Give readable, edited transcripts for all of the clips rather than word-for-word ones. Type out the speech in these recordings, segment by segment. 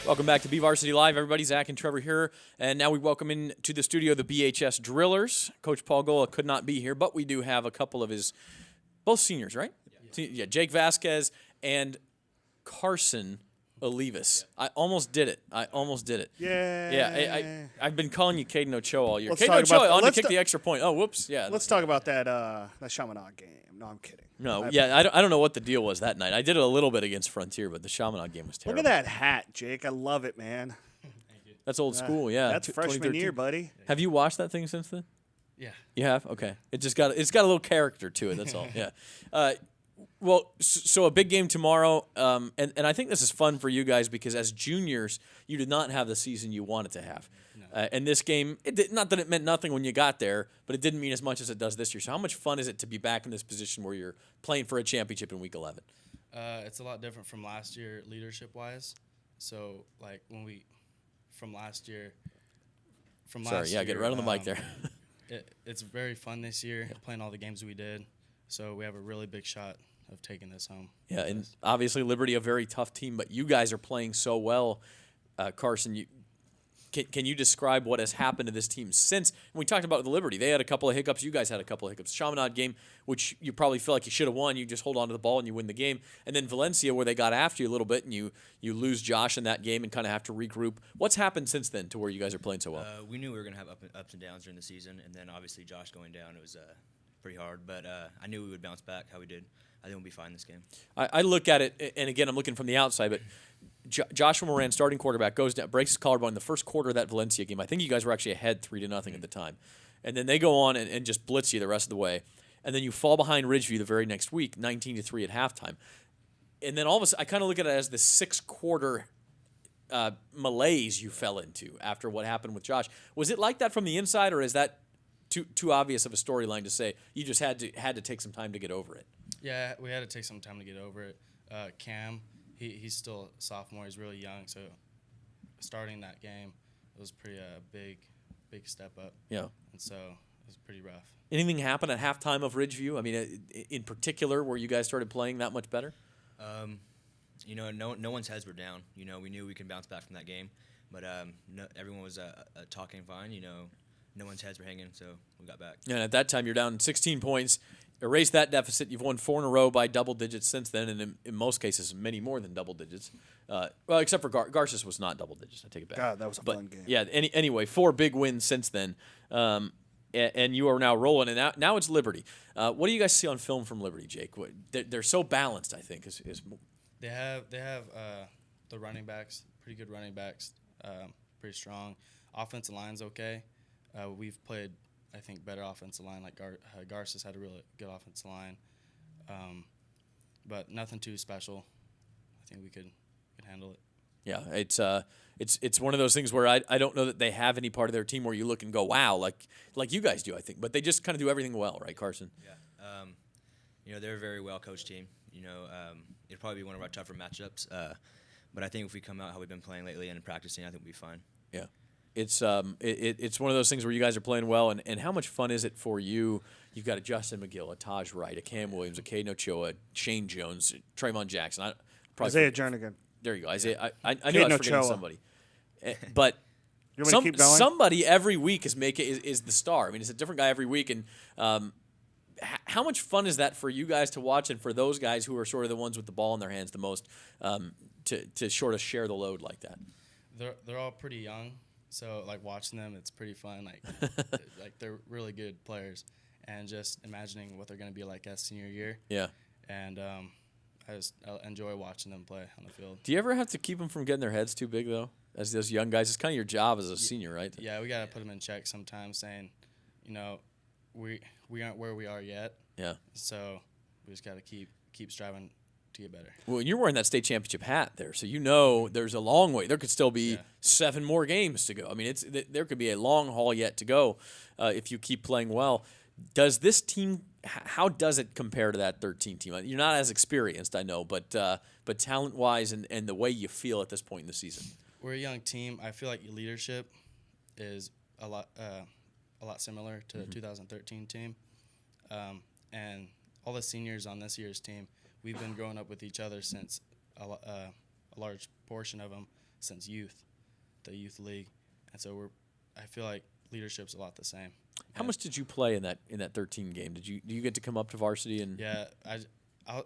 Welcome back to BVarsity Live, everybody. Zach and Trevor here, and now we welcome into the studio the BHS Drillers. Coach Paul Gola could not be here, but we do have a couple of his, both seniors, right? Yeah, Jake Vasquez and Carson Olivas. I almost did it. Yeah, I've been calling you Caden Ochoa all year. Caden Ochoa on to kick the extra point. Oh, whoops. Yeah. Let's talk about that Chaminade game. No, I'm kidding. No, I don't know what the deal was that night. I did it a little bit against Frontier, but the Chaminade game was terrible. Look at that hat, Jake. I love it, man. That's old school, yeah. That's freshman year, buddy. Have you watched that thing since then? Yeah. You have? Okay. It's got a little character to it, that's all. Yeah. Well, so a big game tomorrow, and I think this is fun for you guys because as juniors, you did not have the season you wanted to have. No. And this game, not that it meant nothing when you got there, but it didn't mean as much as it does this year. So how much fun is it to be back in this position where you're playing for a championship in Week 11? It's a lot different from last year leadership-wise. So, like, from last year. Get right on the mic there. It's very fun this year, playing all the games we did. So we have a really big shot of taking this home. Yeah, and obviously Liberty, a very tough team, but you guys are playing so well. Carson, can you describe what has happened to this team since we talked about the Liberty? They had a couple of hiccups. You guys had a couple of hiccups. Chaminade game, which you probably feel like you should have won. You just hold on to the ball and you win the game. And then Valencia, where they got after you a little bit, and you lose Josh in that game and kind of have to regroup. What's happened since then to where you guys are playing so well? We knew we were going to have ups and downs during the season, and then obviously Josh going down, it was pretty hard. But I knew we would bounce back how we did. I think we'll be fine this game. I look at it, and again, I'm looking from the outside, but Joshua Moran, starting quarterback, goes down, breaks his collarbone in the first quarter of that Valencia game. I think you guys were actually ahead 3-0 at the time. And then they go on and just blitz you the rest of the way. And then you fall behind Ridgeview the very next week, 19-3 at halftime. And then all of a sudden, I kind of look at it as the six-quarter malaise you fell into after what happened with Josh. Was it like that from the inside, or is that too obvious of a storyline to say you just had to take some time to get over it? Yeah, we had to take some time to get over it. Cam, he's still a sophomore. He's really young, so starting that game was pretty big step up. Yeah. And so it was pretty rough. Anything happen at halftime of Ridgeview? I mean, in particular, where you guys started playing that much better? No one's heads were down. We knew we could bounce back from that game, but everyone was talking fine. No one's heads were hanging, so we got back. Yeah, and at that time, you're down 16 points. Erase that deficit. You've won 4 in a row by double digits since then, and in most cases, many more than double digits. Well, except for Garces was not double digits. I take it back. God, that was a fun game. Yeah. Anyway, 4 big wins since then, and you are now rolling. And now it's Liberty. What do you guys see on film from Liberty, Jake? They're so balanced. I think They have the running backs, pretty good running backs, pretty strong. Offensive line's okay. We've played, I think, better offensive line. Like Garces had a really good offensive line, but nothing too special. I think we could handle it. Yeah, it's one of those things where I don't know that they have any part of their team where you look and go, wow, like you guys do, I think. But they just kind of do everything well, right, Carson? Yeah. They're a very well coached team. It'll probably be one of our tougher matchups. But I think if we come out how we've been playing lately and practicing, I think we'll be fine. Yeah. It's one of those things where you guys are playing well, and how much fun is it for you? You've got a Justin McGill, a Taj Wright, a Cam Williams, a Caden Ochoa, Shane Jones, Trayvon Jackson. Isaiah Jernigan. There you go. Isaiah. I knew I was forgetting somebody. But you want me to keep going? Somebody every week is the star. I mean, it's a different guy every week, and how much fun is that for you guys to watch, and for those guys who are sort of the ones with the ball in their hands the most, to sort of share the load like that? They're all pretty young. So, like, watching them, it's pretty fun. Like they're really good players. And just imagining what they're going to be like as senior year. Yeah. And I enjoy watching them play on the field. Do you ever have to keep them from getting their heads too big, though, as those young guys? It's kind of your job as a senior, right? Yeah, we got to put them in check sometimes, saying, we aren't where we are yet. Yeah. So we just got to keep striving to get better. Well, you're wearing that state championship hat there, so there's a long way. There could still be 7 more games to go. I mean, there could be a long haul yet to go if you keep playing well. Does this team? How does it compare to that 13 team? You're not as experienced, I know, but talent-wise and the way you feel at this point in the season. We're a young team. I feel like your leadership is a lot similar to the 2013 team, and all the seniors on this year's team. We've been growing up with each other since a large portion of them since the youth league, and so I feel like leadership's a lot the same. How much did you play in that 13 game? Do you get to come up to varsity and? Yeah, I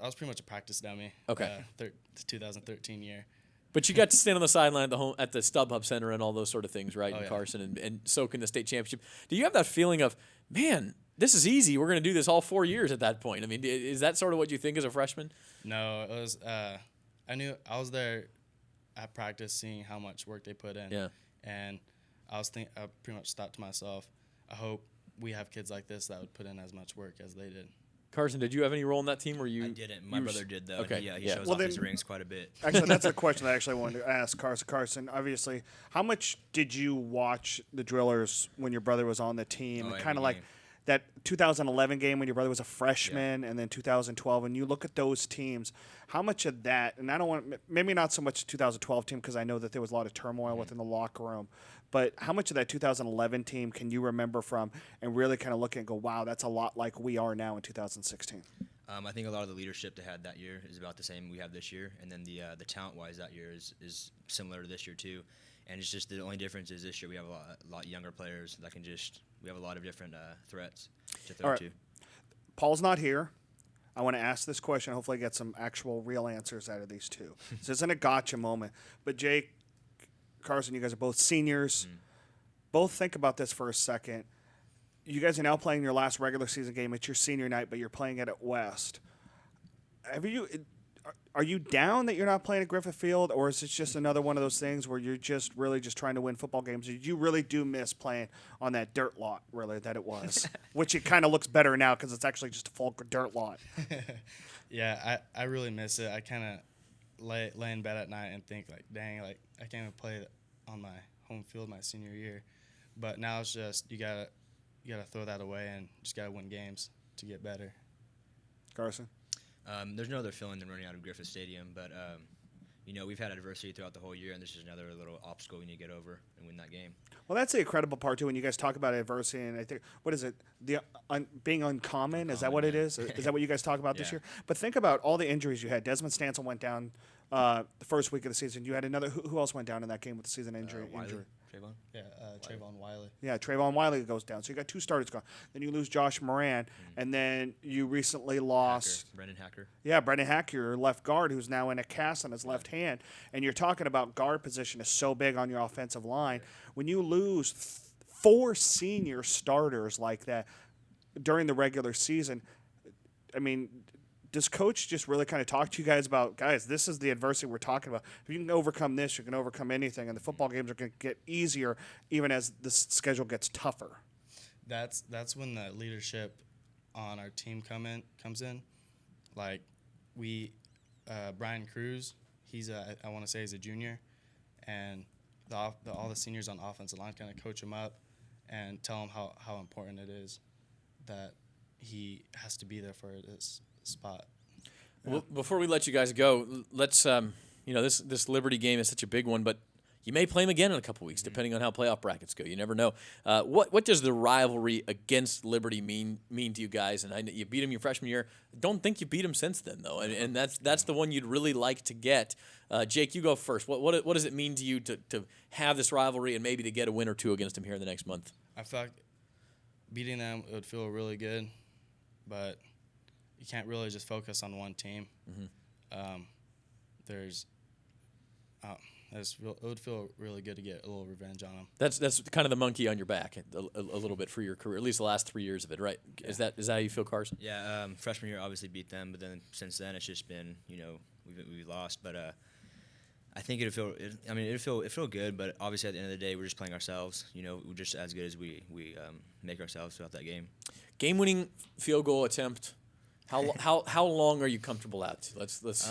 was pretty much a practice dummy. Okay. The 2013 year. But you got to stand on the sideline at the StubHub Center and all those sort of things, right? Oh, in yeah. Carson and soak in the state championship. Do you have that feeling of, man, this is easy. We're going to do this all 4 years at that point. I mean, is that sort of what you think as a freshman? No, it was. I was there at practice, seeing how much work they put in. Yeah. And I pretty much thought to myself, I hope we have kids like this that would put in as much work as they did. Carson, did you have any role in that team? Or you? I didn't. My brother did, though. Okay. He shows off his rings quite a bit. Actually, that's a question I actually wanted to ask Carson. Carson, obviously, how much did you watch the Drillers when your brother was on the team? Every Kind of like game. that 2011 game when your brother was a freshman, and then 2012. And you look at those teams, how much of that? And I don't want maybe not so much the 2012 team because I know that there was a lot of turmoil within the locker room. But how much of that 2011 team can you remember from and really kind of look and go, wow, that's a lot like we are now in 2016? I think a lot of the leadership they had that year is about the same we have this year, and then the talent-wise that year is similar to this year too. And it's just the only difference is this year we have a lot younger players that can we have a lot of different threats to throw All right. to. Paul's not here. I want to ask this question. Hopefully, get some actual real answers out of these two. This isn't a gotcha moment. But Jake, Carson, you guys are both seniors. Both think about this for a second. You guys are now playing your last regular season game. It's your senior night, but you're playing it at West. Are you down that you're not playing at Griffith Field, or is it just another one of those things where you're just really just trying to win football games? You really do miss playing on that dirt lot, really, that it was, which it kind of looks better now because it's actually just a full dirt lot. Yeah, I really miss it. I kind of lay in bed at night and think like, dang, like I can't even play on my home field my senior year. But now it's just you gotta throw that away and just gotta win games to get better. Carson? There's no other feeling than running out of Griffith Stadium, but we've had adversity throughout the whole year, and this is another little obstacle we need to get over and win that game. Well, that's the incredible part too. When you guys talk about adversity, and I think, what is it? Being uncommon. Is that what it is? Is that what you guys talk about this Yeah. year? But think about all the injuries you had. Desmond Stansel went down the first week of the season. You had another. Who else went down in that game with the season injury? Trayvon? Yeah, Trayvon Wiley. Yeah, Trayvon Wiley goes down. So you got two starters gone. Then you lose Josh Moran, and then you recently lost. Brendan Hacker. Yeah, Brendan Hacker, your left guard, who's now in a cast on his left hand. And you're talking about guard position is so big on your offensive line. When you lose 4 senior starters like that during the regular season, I mean, does coach just really kind of talk to you guys about, guys, this is the adversity we're talking about. If you can overcome this, you can overcome anything. And the football games are going to get easier even as the schedule gets tougher. That's when the leadership on our team comes in. Like Brian Cruz, I want to say he's a junior, and all the seniors on the offensive line kind of coach him up and tell him how important it is that he has to be there for this spot. Well, before we let you guys go, let's this Liberty game is such a big one, but you may play them again in a couple weeks, depending on how playoff brackets go. You never know. What does the rivalry against Liberty mean to you guys? And I know you beat them your freshman year. Don't think you beat them since then, though. And that's the one you'd really like to get. Jake, you go first. What does it mean to you to have this rivalry and maybe to get a win or two against them here in the next month? I feel like beating them would feel really good, but you can't really just focus on one team. Mm-hmm. It would feel really good to get a little revenge on them. That's kind of the monkey on your back a little bit for your career, at least the last 3 years of it, right? Yeah. Is that how you feel, Carson? Yeah, freshman year obviously beat them, but then since then it's just been we've lost. But I think it'd feel good, but obviously at the end of the day we're just playing ourselves. We're just as good as we make ourselves throughout that game. Game-winning field goal attempt. How long are you comfortable at? Let's.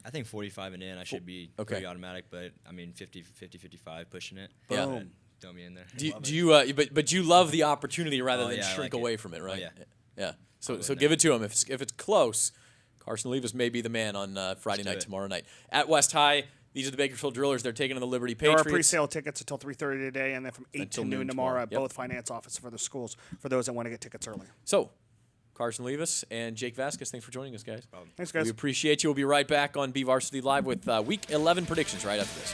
I think 45 and in I should be pretty automatic, but I mean 50-55 pushing it. Yeah. Boom. Throw me in there. Do you but you love the opportunity rather than shrink like away from it, right? Oh, yeah. Yeah. So give it to him. If it's close, Carson Levis may be the man on Friday night, tomorrow night at West High. These are the Bakersfield Drillers. They're taking on the Liberty There Patriots. are pre-sale tickets until 3:30 today, and then from 8 Until to noon noon tomorrow at Yep. both finance offices for the schools for those that want to get tickets early. So, Carson Levis and Jake Vasquez, thanks for joining us, guys. Thanks, guys. We appreciate you. We'll be right back on BVarsity Live with Week 11 predictions right after this.